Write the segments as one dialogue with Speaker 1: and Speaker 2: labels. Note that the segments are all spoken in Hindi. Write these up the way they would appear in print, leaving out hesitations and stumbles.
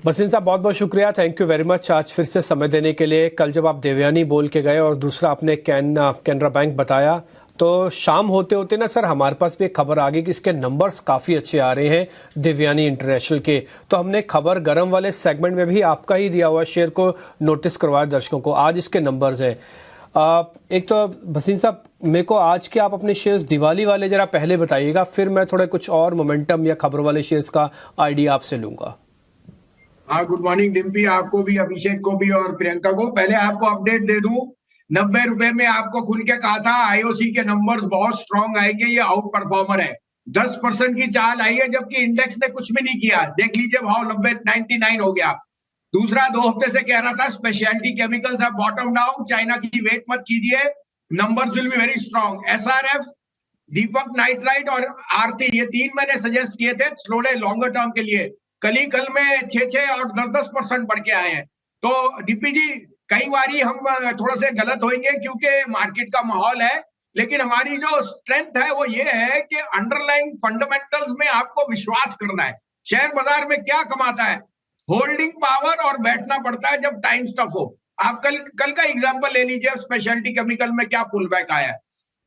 Speaker 1: बसिन साहब, बहुत बहुत शुक्रिया, थैंक यू वेरी मच आज फिर से समय देने के लिए। कल जब आप देवयानी बोल के गए और दूसरा आपने कैनरा बैंक बताया, तो शाम होते होते ना सर हमारे पास भी एक खबर आ गई कि इसके नंबर्स काफ़ी अच्छे आ रहे हैं देवयानी इंटरनेशनल के। तो हमने खबर गरम वाले सेगमेंट में भी आपका ही दिया हुआ शेयर को नोटिस करवाया दर्शकों को। आज इसके नंबर्स हैं। एक तो बसिन साहब, मेरे को आज के आप अपने शेयर्स दिवाली वाले जरा पहले बताइएगा, फिर मैं थोड़े कुछ और मोमेंटम या खबर वाले शेयर्स का आइडिया आपसे लूंगा।
Speaker 2: हाँ, गुड मॉर्निंग डिम्पी, आपको भी, अभिषेक को भी और प्रियंका को। पहले आपको अपडेट दे दूं, 90 रुपए में आपको खुल के कहा था आईओसी के नंबर्स बहुत स्ट्रांग आएंगे, ये आउट परफॉर्मर है। 10% की चाल आई है, जबकि इंडेक्स ने कुछ भी नहीं किया। देख लीजिए भाव 99 हो गया। दूसरा, 2 हफ्ते से कह रहा था स्पेशलिटी केमिकल्स है बॉटम डाउन, चाइना की वेट मत कीजिए, numbers will be very strong. SRF, Deepak nitrite और आरती, ये 3 मैंने सजेस्ट किए थे स्लोडे लॉन्गर टर्म के लिए। कल में 6 और 10% बढ़ के आए हैं। तो दीपी जी, कई बारी हम थोड़ा से गलत होंगे क्योंकि मार्केट का माहौल है, लेकिन हमारी जो स्ट्रेंथ है वो ये है कि अंडरलाइंग फंडामेंटल्स में आपको विश्वास करना है। शेयर बाजार में क्या कमाता है? होल्डिंग पावर, और बैठना पड़ता है जब टाइम टफ हो। आप कल का एग्जांपल ले लीजिए, स्पेशलिटी केमिकल में क्या पुल बैक आया है।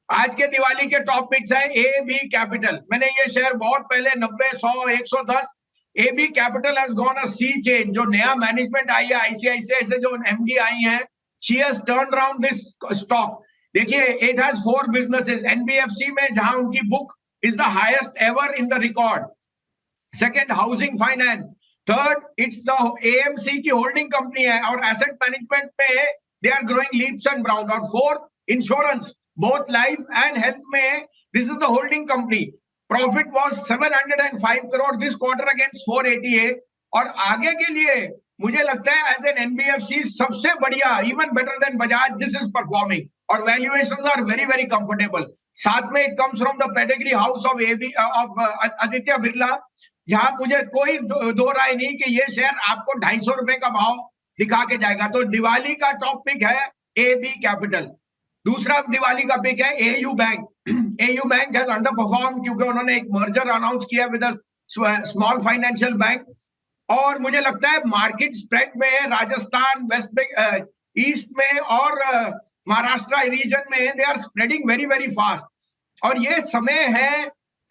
Speaker 2: आज के दिवाली के टॉप पिक्स है ए बी कैपिटल। मैंने ये शेयर बहुत पहले 90, 100, 110, AB capital has gone a sea change. जो नया मैनेजमेंट आई है आईसीआईसीआई से, जो एमडी आई हैं, she has turned around this stock. देखिए, इट हैज 4 बिजनेसेस। एनबीएफसी में जहां उनकी book is the highest ever in the record. Second, housing finance. Third, it's the AMC की होल्डिंग कंपनी है, और एसेट मैनेजमेंट में they are growing leaps and bounds. और fourth, insurance, both life and health में this is the holding company. Profit was 705 crore this quarter against 488। और आगे के लिए मुझे लगता है एज एन एनबीएफसी सबसे बढ़िया, even better than Bajaj, this is performing, और valuations are very very comfortable. साथ में it comes from the pedigree house of AB of Aditya Birla, जहां मुझे कोई दो राय नहीं कि ये शेयर आपको 250 रुपए का भाव दिखा के जाएगा। तो दिवाली का टॉप पिक है ए बी कैपिटल। दूसरा दिवाली का पिक है AU bank. AU bank has under perform क्योंकि उन्होंने एक मर्जर अनाउंस किया विद स्मॉल फाइनेंशियल बैंक। और मुझे लगता है मार्केट स्प्रेड में राजस्थान, वेस्ट ईस्ट में और महाराष्ट्र रीजन में they are spreading very very fast. और ये समय है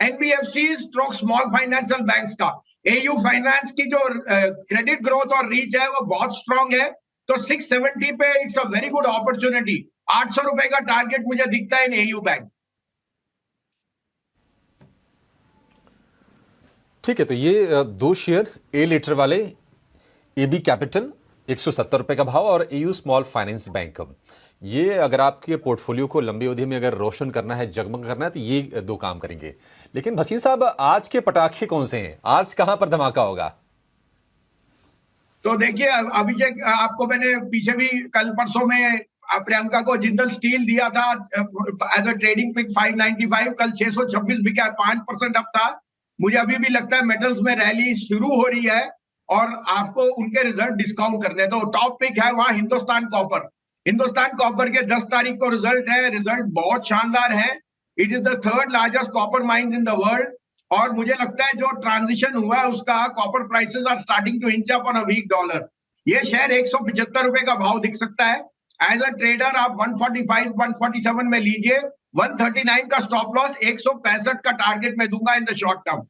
Speaker 2: NBFC stroke small financial banks का। एयू फाइनेंस की जो क्रेडिट ग्रोथ और रीच है वो बहुत स्ट्रांग है। तो 670 पे it's a very good opportunity. 800 रुपए का टारगेट मुझे दिखता है इन एयू बैंक।
Speaker 3: ठीक है, तो ये 2 शेयर ए लीटर वाले एबी कैपिटल 170 रुपए का भाव और एयू स्मॉल फाइनेंस बैंक, ये अगर आपके पोर्टफोलियो को लंबी अवधि में अगर रोशन करना है, जगमग करना है, तो ये 2 काम करेंगे। लेकिन भसीन साहब, आज के पटाखे कौन से हैं? आज कहां पर धमाका होगा?
Speaker 2: तो देखिए अभिषेक, आपको मैंने पीछे भी कल परसों में प्रियंका को जिंदल स्टील दिया था एज अ ट्रेडिंग पिक 595। कल 626 बिका, 5% अप था। मुझे अभी भी लगता है मेटल्स में रैली शुरू हो रही है और आपको उनके रिजल्ट डिस्काउंट करने। तो टॉप पिक है वहां हिंदुस्तान कॉपर। हिंदुस्तान कॉपर के 10 तारीख को रिजल्ट है। रिजल्ट बहुत शानदार है। It is the 3rd largest copper mines in the world. और मुझे लगता है जो ट्रांजिशन हुआ है उसका, copper prices are starting to inch up on a weak dollar. ये शेयर 175 रुपए का भाव दिख सकता है। एज अ ट्रेडर आप 145, 147 में लीजिए। 139 का स्टॉप लॉस, 165 का टारगेट में दूंगा इन द शॉर्ट टर्म।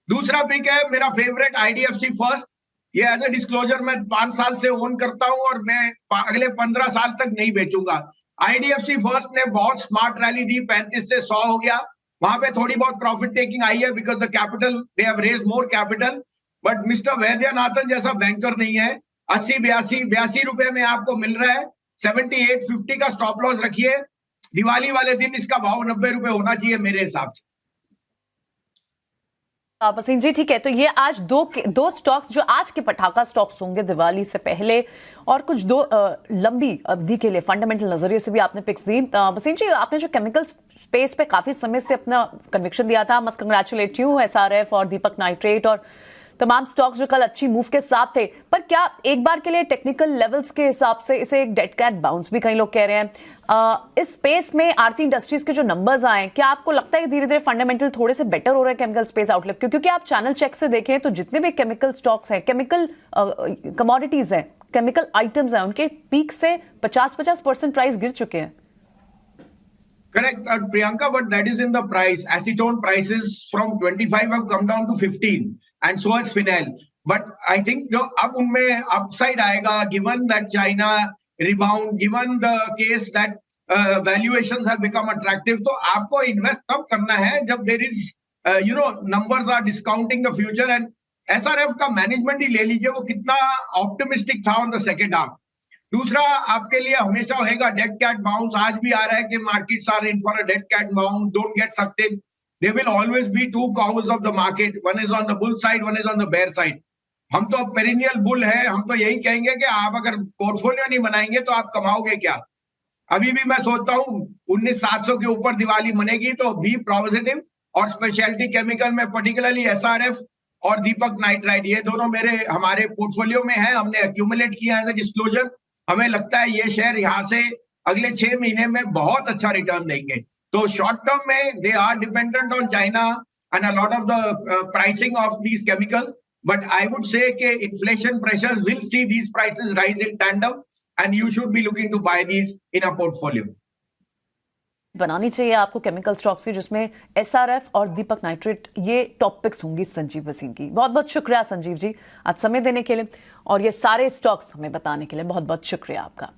Speaker 2: दूसरा पिक है मेरा फेवरेट आईडीएफसी फर्स्ट। ये एज अ डिस्क्लोजर मैं 5 साल से ओन करता हूं और मैं अगले 15 साल तक नहीं बेचूंगा। आईडीएफसी फर्स्ट ने बहुत स्मार्ट रैली दी, 35 से 100 हो गया। वहां पे थोड़ी बहुत प्रॉफिट टेकिंग आई है because the capital, they have raised more capital. But mister Vaidyanathan जैसा बैंकर नहीं है। 80, 82 रुपए में आपको मिल रहा है। 78.50 का स्टॉप लॉस रखिए। दिवाली वाले दिन इसका भाव 90 रुपए होना चाहिए मेरे हिसाब से।
Speaker 4: बसिन जी, ठीक है, तो ये आज दो स्टॉक्स जो आज के पटाखा स्टॉक्स होंगे दिवाली से पहले, और कुछ 2 लंबी अवधि के लिए फंडामेंटल नजरिए से भी आपने पिक्स दी। बसिन जी, आपने जो केमिकल स्पेस पे काफी समय से अपना कन्विक्शन दिया था, मस्ट कंग्रेचुलेट यू। एसआरएफ और दीपक नाइट्रेट और तमाम स्टॉक्स जो कल अच्छी मूव के साथ थे, पर क्या एक बार के लिए टेक्निकल लेवल्स के हिसाब से इसे एक डेड कैट बाउंस भी कई लोग कह रहे हैं, इस स्पेस में आरती इंडस्ट्रीज के जो नंबर्स आए, क्या आपको लगता है कि धीरे धीरे फंडामेंटल थोड़े से बेटर हो रहे हैं केमिकल स्पेस आउटलुक? क्योंकि आप चैनल चेक से देखें तो जितने भी केमिकल स्टॉक्स हैं, केमिकल कमोडिटीज हैं, केमिकल आइटम्स हैं, उनके पीक से 50% प्राइस गिर चुके हैं।
Speaker 2: Correct, Priyanka, but that is in the price. Acetone prices from 25 have come down to 15, and so has phenol. But I think जो अब उनमें upside आएगा, given that China rebound, given the case that valuations have become attractive, तो आपको invest तब करना है जब there is, numbers are discounting the future, and SRF का management ही ले लीजिए, वो कितना optimistic था on the second half. दूसरा आपके लिए हमेशा होगा डेड कैट बाउंस. आज भी आ रहा है कि markets are in for a dead cat bounce, don't get sucked. They will always be two cause of the market, one is on the bull side, one is on the bear side. हम तो पेरिनियल बुल है, हम तो यही कहेंगे कि आप अगर पोर्टफोलियो नहीं बनाएंगे तो आप कमाओगे क्या. अभी भी मैं सोचता हूँ 19,700 के ऊपर दिवाली मनेगी, तो बी पॉजिटिव. और स्पेशलिटी केमिकल में पर्टिकुलरली एसआरएफ और दीपक नाइट्राइट, ये दोनों हमारे पोर्टफोलियो में है, हमने एक्यूमुलेट किया है डिस्क्लोजर. हमें लगता है ये शेयर यहाँ से अगले 6 महीने में बहुत अच्छा रिटर्न देंगे. तो शॉर्ट टर्म में they are dependent on China and a lot of the pricing of these chemicals. But I would say कि inflation pressures will see these prices rise in tandem, and you should be looking to buy these in a portfolio.
Speaker 4: बनानी चाहिए आपको केमिकल स्टॉक्स की, जिसमें एसआरएफ और दीपक नाइट्रेट ये टॉपिक्स होंगी संजीव वसीम की. बहुत बहुत शुक्रिया संजीव जी आज समय देने के लिए, और ये सारे स्टॉक्स हमें बताने के लिए बहुत बहुत शुक्रिया आपका.